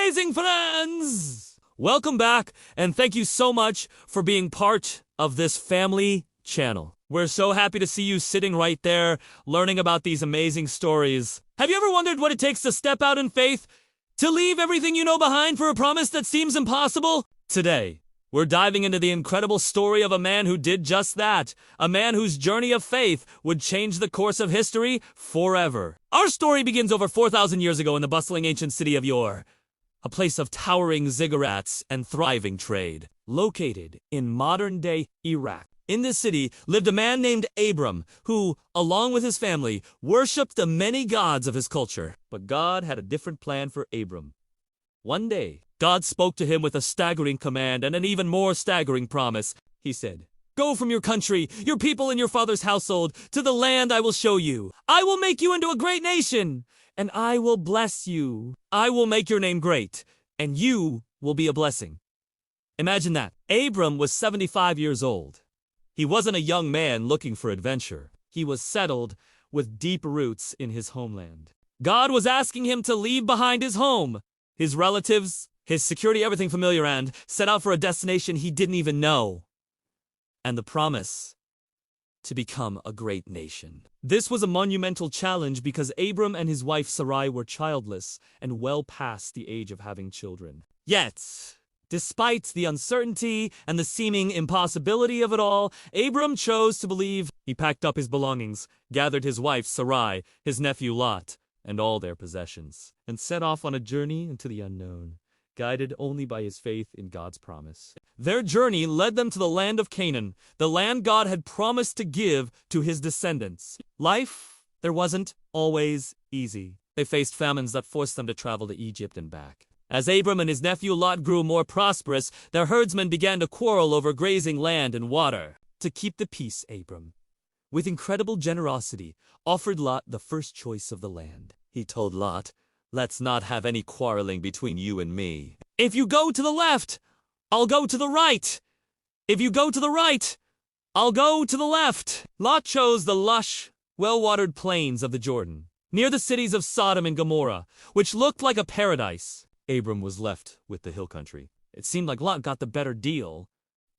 amazing friends! Welcome back, and thank you so much for being part of this family channel. We're so happy to see you sitting right there, learning about these amazing stories. Have you ever wondered what it takes to step out in faith? To leave everything you know behind for a promise that seems impossible? Today, we're diving into the incredible story of a man who did just that. A man whose journey of faith would change the course of history forever. Our story begins over 4,000 years ago in the bustling ancient city of Ur, a place of towering ziggurats and thriving trade, located in modern-day Iraq. In this city lived a man named Abram, who, along with his family, worshipped the many gods of his culture. But God had a different plan for Abram. One day, God spoke to him with a staggering command and an even more staggering promise. He said, "Go from your country, your people and your father's household, to the land I will show you. I will make you into a great nation, and I will bless you. I will make your name great, and you will be a blessing." Imagine that. Abram was 75 years old. He wasn't a young man looking for adventure. He was settled with deep roots in his homeland. God was asking him to leave behind his home, his relatives, his security, everything familiar, and set out for a destination he didn't even know. And the promise to become a great nation. This was a monumental challenge because Abram and his wife Sarai were childless and well past the age of having children. Yet, despite the uncertainty and the seeming impossibility of it all, Abram chose to believe. He packed up his belongings, gathered his wife Sarai, his nephew Lot, and all their possessions, and set off on a journey into the unknown, guided only by his faith in God's promise. Their journey led them to the land of Canaan, the land God had promised to give to his descendants. Life, there wasn't always easy. They faced famines that forced them to travel to Egypt and back. As Abram and his nephew Lot grew more prosperous, their herdsmen began to quarrel over grazing land and water. To keep the peace, Abram, with incredible generosity, offered Lot the first choice of the land. He told Lot, "Let's not have any quarreling between you and me. If you go to the left, I'll go to the right. If you go to the right, I'll go to the left." Lot chose the lush, well-watered plains of the Jordan, near the cities of Sodom and Gomorrah, which looked like a paradise. Abram was left with the hill country. It seemed like Lot got the better deal,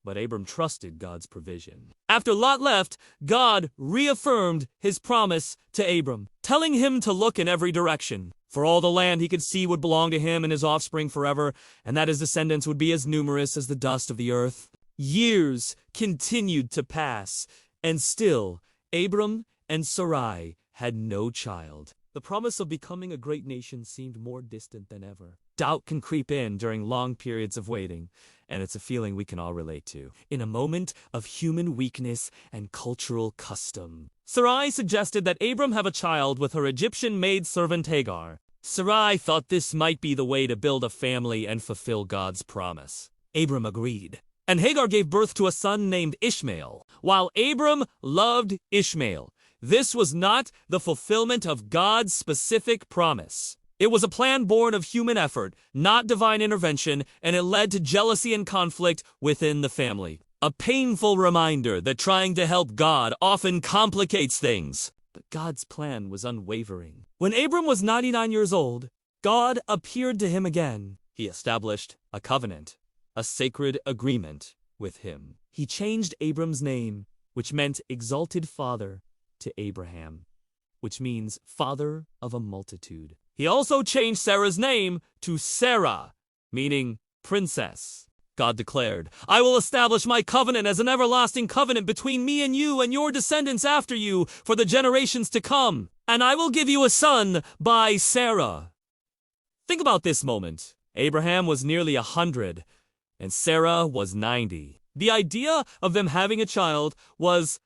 but Abram trusted God's provision. After Lot left, God reaffirmed his promise to Abram, telling him to look in every direction, for all the land he could see would belong to him and his offspring forever, and that his descendants would be as numerous as the dust of the earth. Years continued to pass, and still Abram and Sarai had no child. The promise of becoming a great nation seemed more distant than ever. Doubt can creep in during long periods of waiting, and it's a feeling we can all relate to. In a moment of human weakness and cultural custom, Sarai suggested that Abram have a child with her Egyptian maidservant Hagar. Sarai thought this might be the way to build a family and fulfill God's promise. Abram agreed, and Hagar gave birth to a son named Ishmael. While Abram loved Ishmael, this was not the fulfillment of God's specific promise. It was a plan born of human effort, not divine intervention, and it led to jealousy and conflict within the family. A painful reminder that trying to help God often complicates things. But God's plan was unwavering. When Abram was 99 years old, God appeared to him again. He established a covenant, a sacred agreement with him. He changed Abram's name, which meant exalted father, to Abraham, which means father of a multitude. He also changed Sarah's name to Sarah, meaning princess. God declared, "I will establish my covenant as an everlasting covenant between me and you and your descendants after you for the generations to come, and I will give you a son by Sarah." Think about this moment. Abraham was nearly 100, and Sarah was 90. The idea of them having a child was,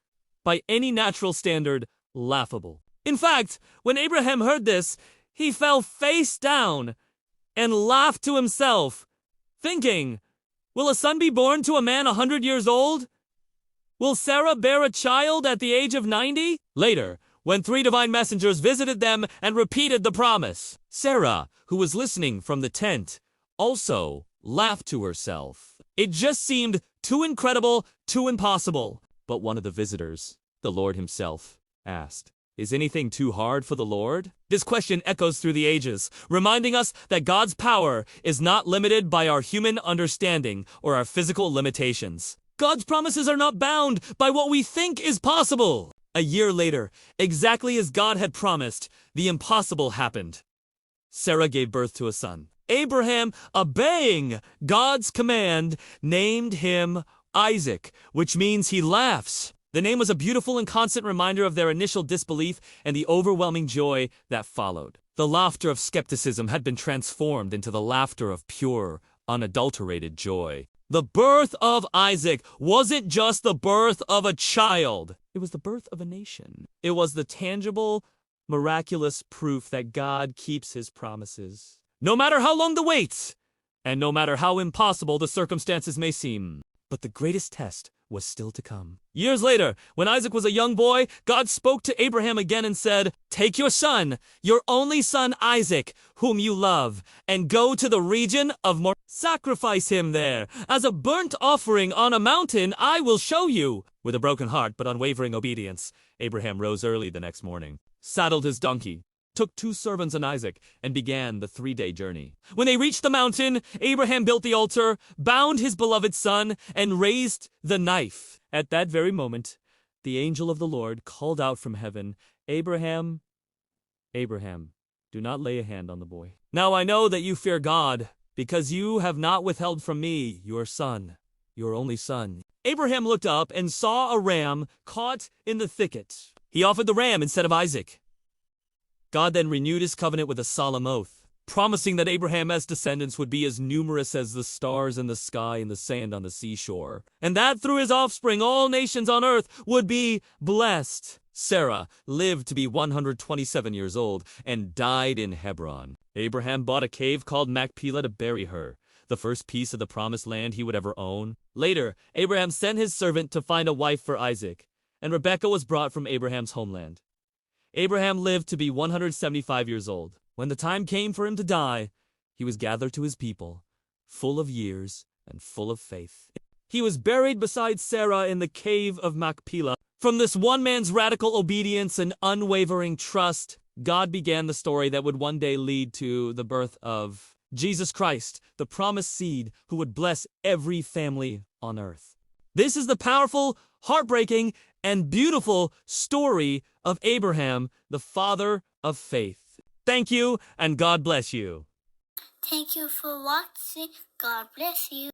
by any natural standard, laughable. In fact, when Abraham heard this, he fell face down and laughed to himself, thinking, "Will a son be born to a man 100 years old? Will Sarah bear a child at the age of 90? Later, when 3 divine messengers visited them and repeated the promise, Sarah, who was listening from the tent, also laughed to herself. It just seemed too incredible, too impossible. But one of the visitors, the Lord himself, asked, Is anything too hard for the Lord? This question echoes through the ages, reminding us that God's power is not limited by our human understanding or our physical limitations. God's promises are not bound by what we think is possible. A year later, exactly as God had promised, the impossible happened. Sarah gave birth to a son. Abraham, obeying God's command, named him Isaac, which means he laughs. The name was a beautiful and constant reminder of their initial disbelief and the overwhelming joy that followed. The laughter of skepticism had been transformed into the laughter of pure, unadulterated joy. The birth of Isaac wasn't just the birth of a child. It was the birth of a nation. It was the tangible, miraculous proof that God keeps his promises, no matter how long the wait, and no matter how impossible the circumstances may seem. But the greatest test was still to come. Years later, when Isaac was a young boy, God spoke to Abraham again and said, "Take your son, your only son Isaac, whom you love, and go to the region of Moriah. Sacrifice him there. As a burnt offering on a mountain I will show you." With a broken heart but unwavering obedience, Abraham rose early the next morning, saddled his donkey, took 2 servants and Isaac, and began the 3-day journey. When they reached the mountain, Abraham built the altar, bound his beloved son, and raised the knife. At that very moment, the angel of the Lord called out from heaven, "Abraham, Abraham, do not lay a hand on the boy. Now I know that you fear God, because you have not withheld from me your son, your only son." Abraham looked up and saw a ram caught in the thicket. He offered the ram instead of Isaac. God then renewed his covenant with a solemn oath, promising that Abraham's descendants would be as numerous as the stars in the sky and the sand on the seashore, and that through his offspring all nations on earth would be blessed. Sarah lived to be 127 years old and died in Hebron. Abraham bought a cave called Machpelah to bury her, the first piece of the promised land he would ever own. Later, Abraham sent his servant to find a wife for Isaac, and Rebekah was brought from Abraham's homeland. Abraham lived to be 175 years old. When the time came for him to die, he was gathered to his people, full of years and full of faith. He was buried beside Sarah in the cave of Machpelah. From this one man's radical obedience and unwavering trust, God began the story that would one day lead to the birth of Jesus Christ, the promised seed who would bless every family on earth. This is the powerful, heartbreaking, and beautiful story of Abraham, the father of faith. Thank you, and God bless you. Thank you for watching. God bless you.